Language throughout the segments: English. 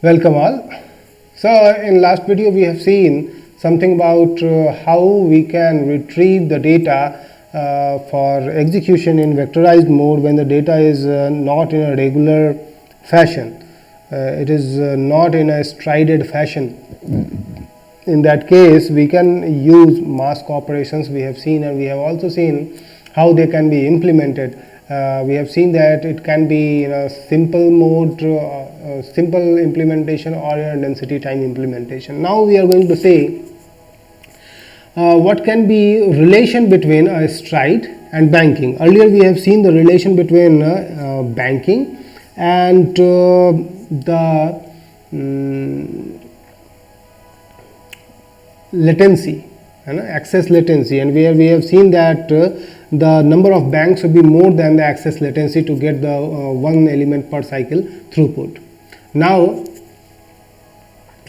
Welcome all. So in last video we have seen something about how we can retrieve the data for execution in vectorized mode when the data is not in a regular fashion. It is not in a strided fashion. In that case we can use mask operations we have seen, and we have also seen how they can be implemented. We have seen that it can be in a simple mode, simple implementation, or in a density time implementation. Now we are going to see what can be relation between a stride and banking. Earlier we have seen the relation between banking and the latency, access latency, and where we have seen that the number of banks should be more than the access latency to get the one element per cycle throughput. Now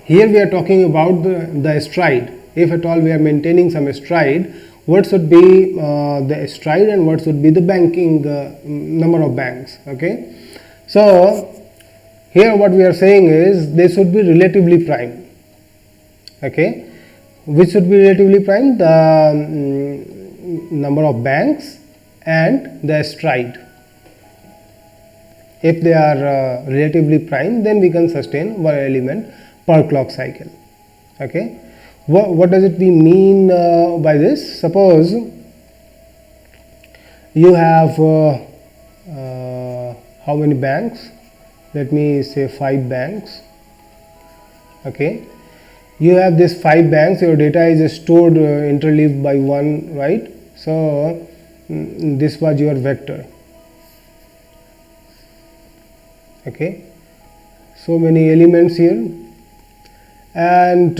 here we are talking about the stride. If at all we are maintaining some stride, what should be the stride and what should be the banking number of banks. Okay, so here what we are saying is they should be relatively prime. Okay, which should be relatively prime? The number of banks and the stride. If they are relatively prime, then we can sustain one element per clock cycle. Okay, what does it mean by this? Suppose you have how many banks? Let me say 5 banks. Okay, you have this 5 banks, your data is stored interleaved by 1, right? So this was your vector. Okay, so many elements here, and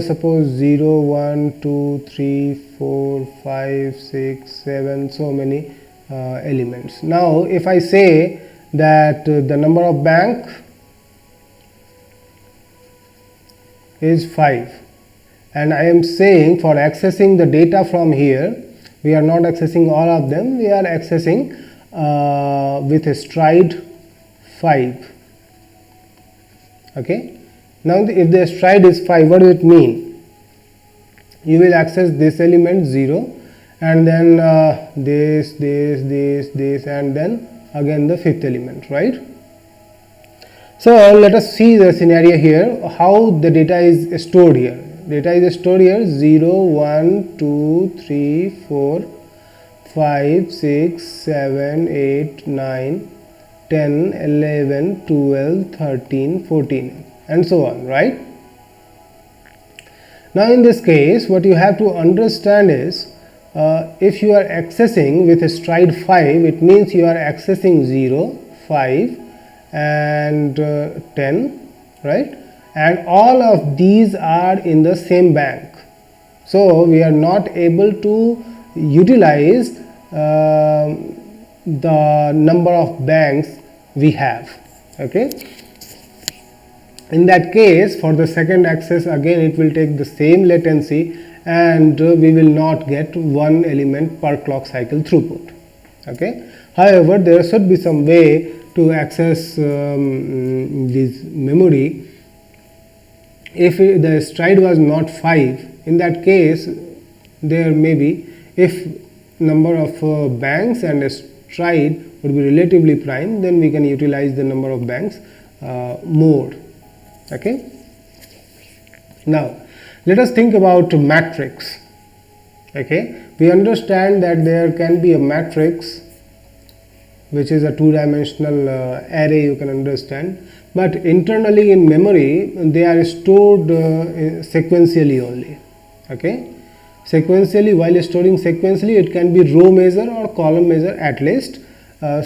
suppose 0, 1, 2, 3, 4, 5, 6, 7, so many elements. Now if I say that the number of bank is 5, and I am saying for accessing the data from here, we are not accessing all of them, we are accessing with a stride 5. Okay, now if the stride is 5, what does it mean? You will access this element 0, and then this, and then again the 5th element, right? So let us see the scenario here, how the data is stored here. Data is stored here 0, 1, 2, 3, 4, 5, 6, 7, 8, 9, 10, 11, 12, 13, 14, and so on, right? Now in this case what you have to understand is if you are accessing with a stride 5, it means you are accessing 0, 5 and 10, right? And all of these are in the same bank, so we are not able to utilize the number of banks we have. Okay, in that case for the second access again it will take the same latency, and we will not get one element per clock cycle throughput. Okay, however there should be some way to access this memory. If the stride was not 5, in that case there may be, if number of banks and a stride would be relatively prime, then we can utilize the number of banks more. Okay, now let us think about matrix. Okay, we understand that there can be a matrix which is a 2-dimensional array, you can understand, but internally in memory they are stored sequentially only. Okay, sequentially, while storing sequentially, it can be row measure or column measure at least.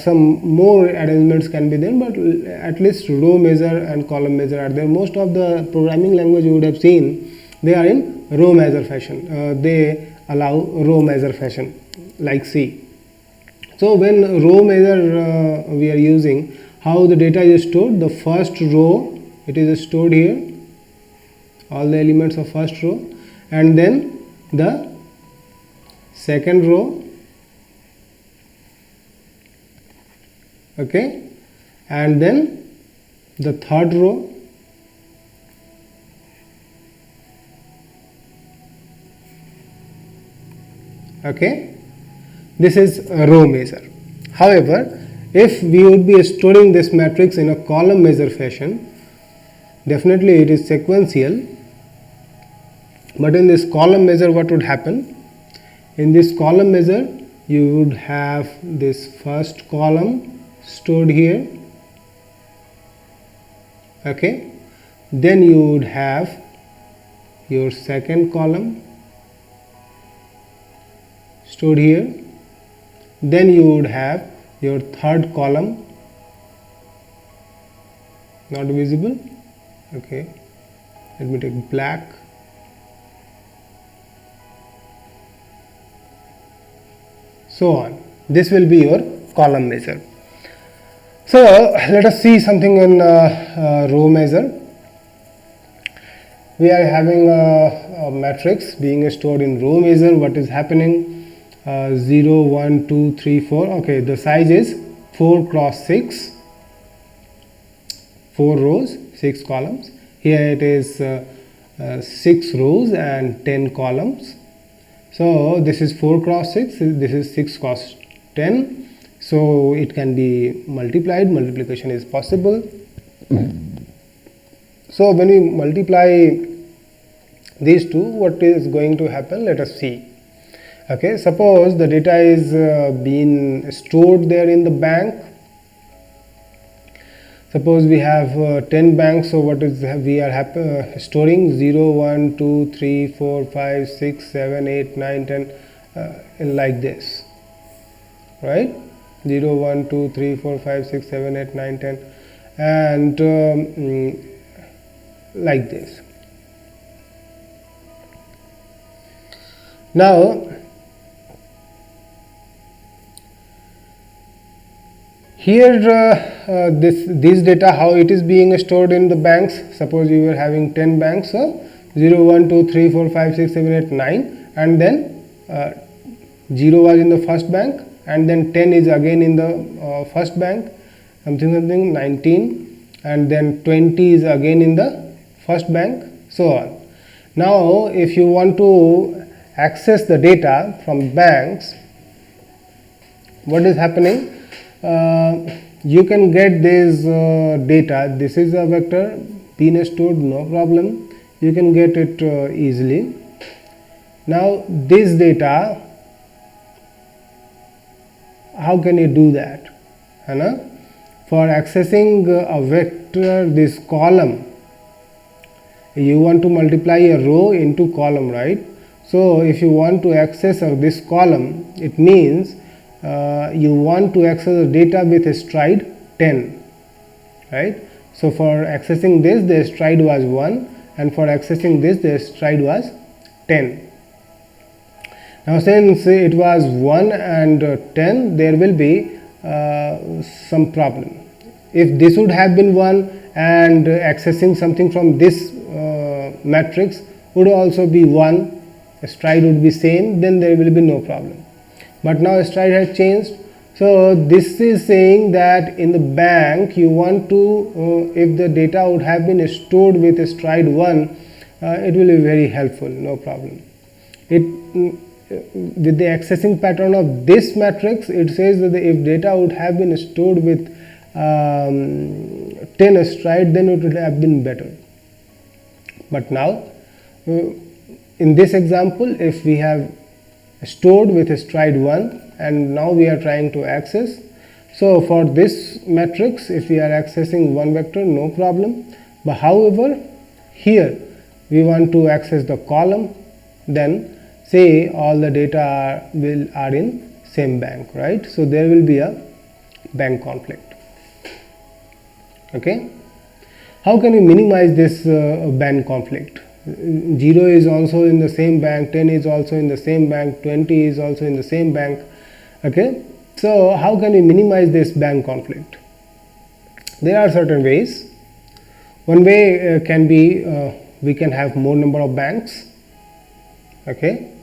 Some more arrangements can be there, but at least row measure and column measure are there. Most of the programming language you would have seen, they are in row measure fashion. They allow row measure fashion like C. So when row measure we are using, how the data is stored? The first row, it is stored here, all the elements of first row, and then the second row, okay, and then the third row, Okay, this is a row measure. However, if we would be storing this matrix in a column measure fashion, definitely it is sequential, but in this column measure what would happen? In this column measure you would have this first column stored here, okay, then you would have your second column stored here, then you would have your third column, not visible, okay, let me take black, so on. This will be your column measure. So let us see something in row measure. We are having a matrix being stored in row measure. What is happening? 0, 1, 2, 3, 4. Okay, the size is 4 cross 6, 4 rows, 6 columns. Here it is 6 rows and 10 columns. So this is 4 cross 6, this is 6 cross 10. So it can be multiplied, multiplication is possible. So when we multiply these two, what is going to happen? Let us see. Okay, suppose the data is being stored there in the bank. Suppose we have 10 banks, so what is we are storing? 0, 1, 2, 3, 4, 5, 6, 7, 8, 9, 10 like this, right? 0, 1, 2, 3, 4, 5, 6, 7, 8, 9, 10 and like this. Now here this data, how it is being stored in the banks. Suppose you were having 10 banks, so 0, 1, 2, 3, 4, 5, 6, 7, 8, 9 and then 0 was in the first bank and then 10 is again in the first bank, something 19 and then 20 is again in the first bank, so on. Now if you want to access the data from banks, what is happening? You can get this data. This is a vector being stored, no problem, you can get it easily. Now this data, how can you do that? For accessing a vector, this column, you want to multiply a row into column, right? So if you want to access this column, it means you want to access the data with a stride 10, right? So for accessing this, the stride was 1 and for accessing this, the stride was 10. Now since it was 1 and 10, there will be some problem. If this would have been 1 and accessing something from this matrix would also be 1, stride would be same, then there will be no problem. But now stride has changed. So this is saying that in the bank you want to, if the data would have been stored with a stride 1, it will be very helpful, no problem. With the accessing pattern of this matrix, it says that if data would have been stored with 10 stride, then it would have been better. But now in this example, if we have stored with a stride 1 and now we are trying to access, so for this matrix if we are accessing one vector, no problem. But however here we want to access the column, then say all the data are in same bank, right? So there will be a bank conflict. Okay, how can we minimize this bank conflict? 0 is also in the same bank, 10 is also in the same bank, 20 is also in the same bank. Okay, so how can we minimize this bank conflict? There are certain ways. One way can be we can have more number of banks. Okay,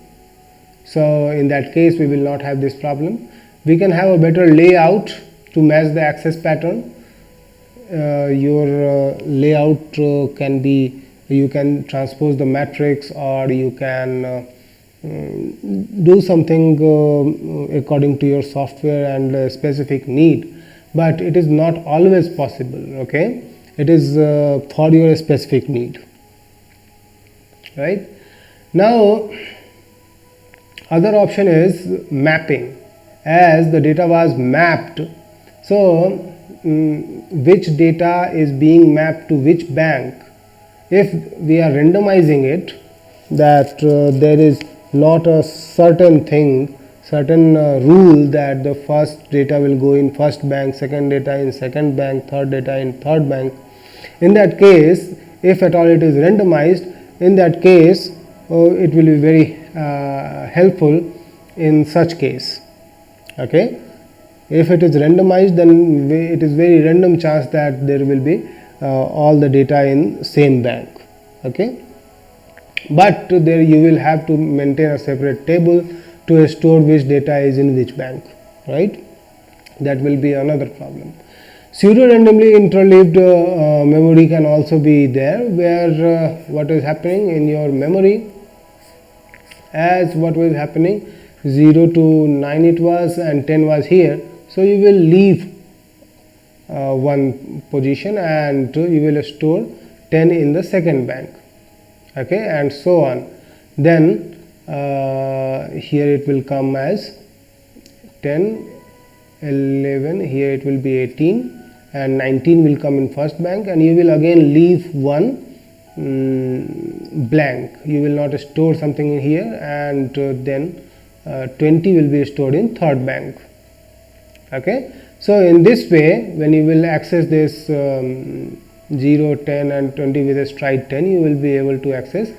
so in that case we will not have this problem. We can have a better layout to match the access pattern. Your layout can be, you can transpose the matrix, or you can do something according to your software and specific need, but it is not always possible. Okay, it is for your specific need, right? Now other option is mapping. As the data was mapped, so which data is being mapped to which bank, if we are randomizing it, that there is not a certain rule that the first data will go in first bank, second data in second bank, third data in third bank. In that case, if at all it is randomized, in that case it will be very helpful in such case. Okay, if it is randomized, then it is very random chance that there will be all the data in same bank. Okay, but there you will have to maintain a separate table to store which data is in which bank, right? That will be another problem. Pseudo randomly interleaved memory can also be there, where what is happening in your memory, as what was happening 0 to 9 it was and 10 was here, so you will leave one position and you will store 10 in the second bank. Okay, and so on. Then here it will come as 10, 11, here it will be 18 and 19 will come in first bank, and you will again leave one blank. You will not store something in here, and then 20 will be stored in third bank. Okay, so in this way, when you will access this 0, 10 and 20 with a stride 10, you will be able to access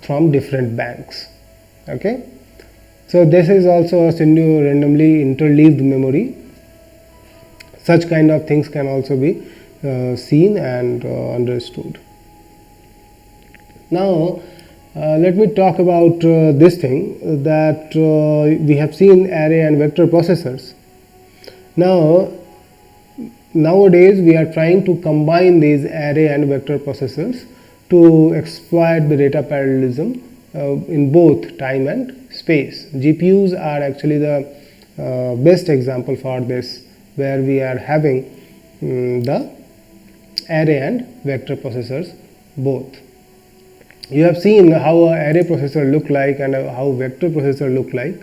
from different banks. Okay, so this is also a pseudo randomly interleaved memory. Such kind of things can also be seen and understood. Now let me talk about this thing, that we have seen array and vector processors. Now nowadays we are trying to combine these array and vector processors to exploit the data parallelism in both time and space. GPUs are actually the best example for this, where we are having the array and vector processors both. You have seen how an array processor look like and how vector processor look like,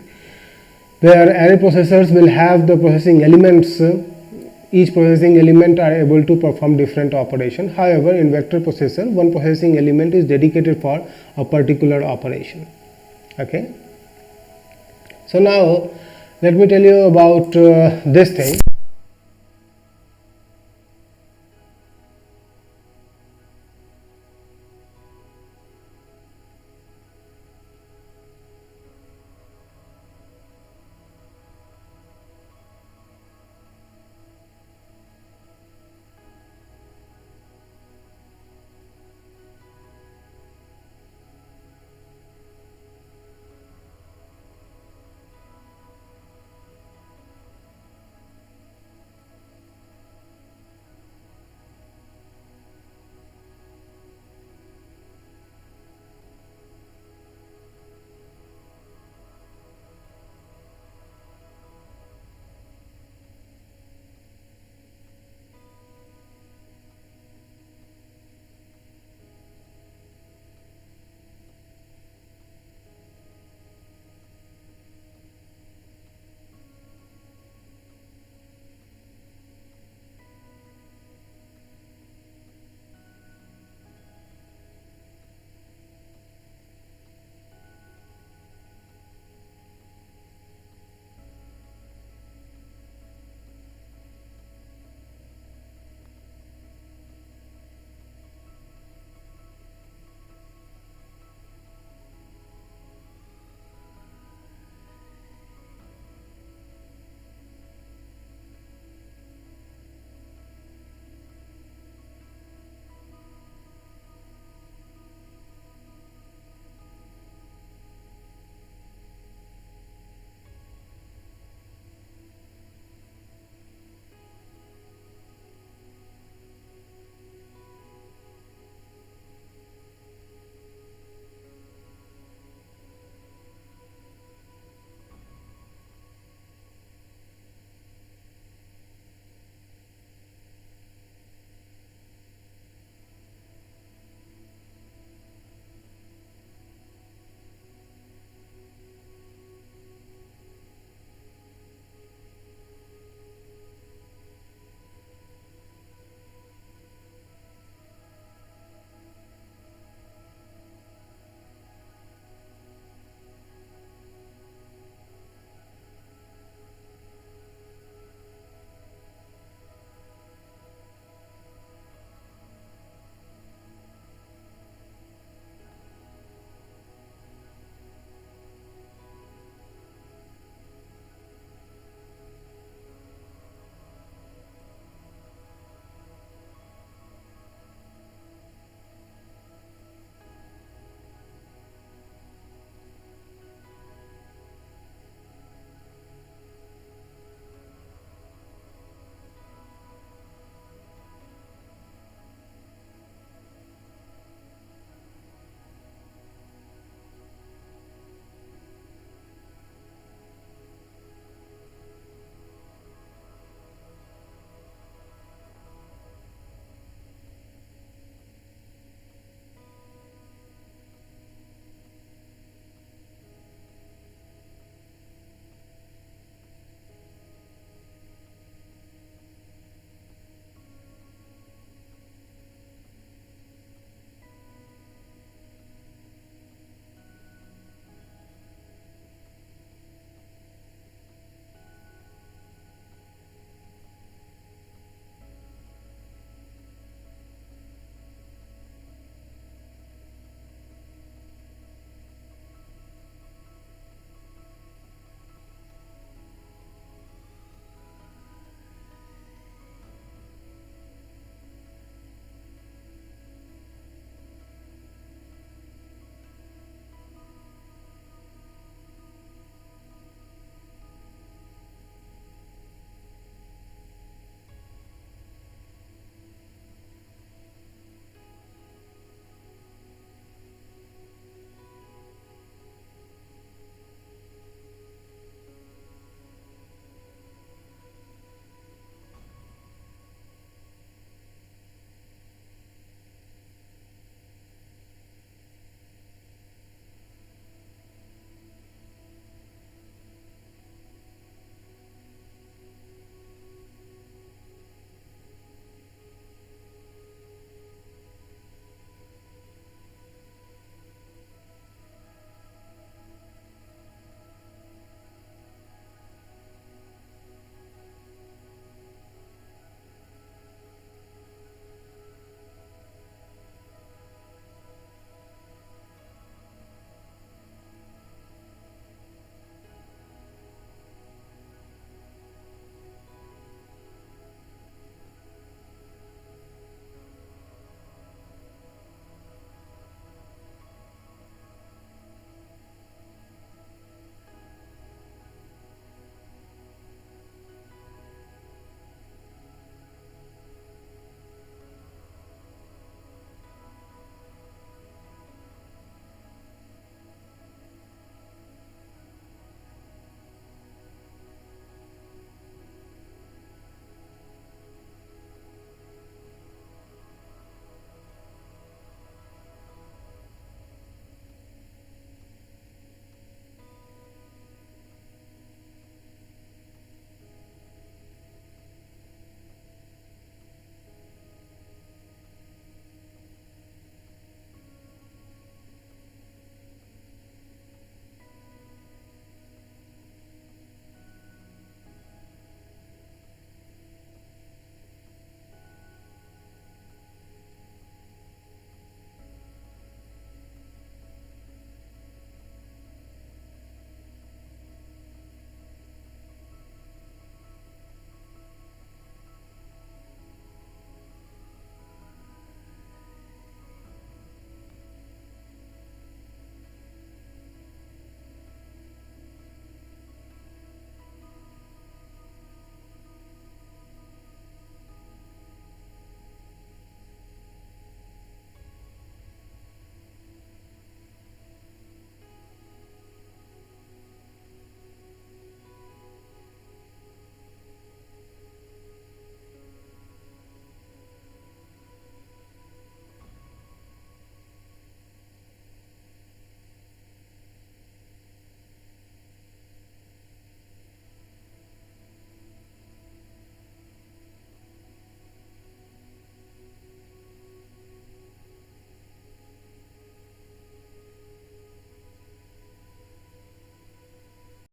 where array processors will have the processing elements. Each processing element are able to perform different operation. However, in vector processor, one processing element is dedicated for a particular operation. Okay, so now let me tell you about this thing.